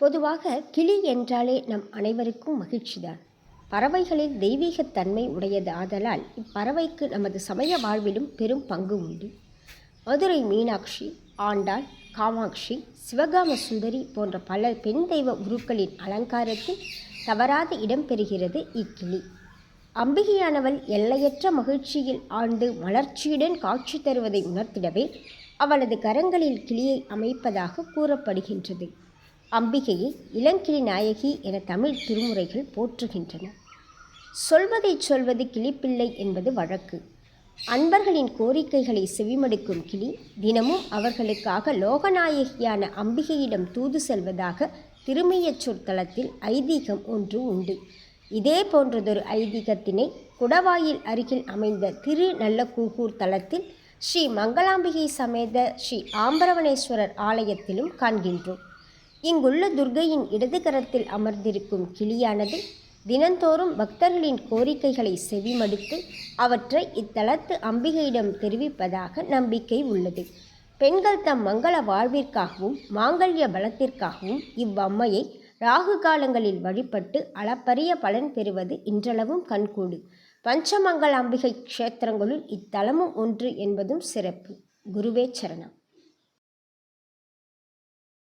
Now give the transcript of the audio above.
பொதுவாக கிளி என்றாலே நம் அனைவருக்கும் மகிழ்ச்சிதான். பறவைகளில் தெய்வீகத்தன்மை உடையது ஆதலால் இப்பறவைக்கு நமது சமய வாழ்விலும் பெரும் பங்கு உண்டு. மதுரை மீனாட்சி, ஆண்டாள், காமாட்சி, சிவகாம சுந்தரி போன்ற பல பெண் தெய்வ உருக்களின் அலங்காரத்தில் தவறாத இடம்பெறுகிறது இக்கிளி. அம்பிகையானவள் எல்லையற்ற மகிழ்ச்சியில் ஆண்டு மலர்ச்சியுடன் காட்சி தருவதை உணர்த்திடவே அவளது கரங்களில் கிளியை அமைப்பதாக கூறப்படுகின்றது. அம்பிகையை இளங்கிளி நாயகி என தமிழ் திருமுறைகள் போற்றுகின்றன. சொல்வதை சொல்வது கிளிப்பிள்ளை என்பது வழக்கு. அன்பர்களின் கோரிக்கைகளை செவிமடுக்கும் கிளி தினமும் அவர்களுக்காக லோகநாயகியான அம்பிகையிடம் தூது செல்வதாக திருமையச் சொற்தலத்தில் ஐதீகம் ஒன்று உண்டு. இதே போன்றதொரு ஐதீகத்தினை குடவாயில் அருகில் அமைந்த திரு நல்லக்கூகூர் தலத்தில் ஸ்ரீ மங்களாம்பிகை சமேத ஸ்ரீ ஆம்பரவனேஸ்வரர் ஆலயத்திலும் காண்கின்றோம். இங்குள்ள துர்க்கையின் இடது கரத்தில் அமர்ந்திருக்கும் கிளியானது தினந்தோறும் பக்தர்களின் கோரிக்கைகளை செவிமடுத்து அவற்றை இத்தலத்து அம்பிகையிடம் தெரிவிப்பதாக நம்பிக்கை உள்ளது. பெண்கள் தம் மங்கள வாழ்விற்காகவும் மாங்கல்ய பலத்திற்காகவும் இவ்வம்மையை ராகு காலங்களில் வழிபட்டு அளப்பரிய பலன் பெறுவது இன்றளவும் கண்கூடு. பஞ்சமங்கல அம்பிகை க்ஷேத்திரங்களுள் இத்தலமும் ஒன்று என்பதும் சிறப்பு. குருவே சரணம்.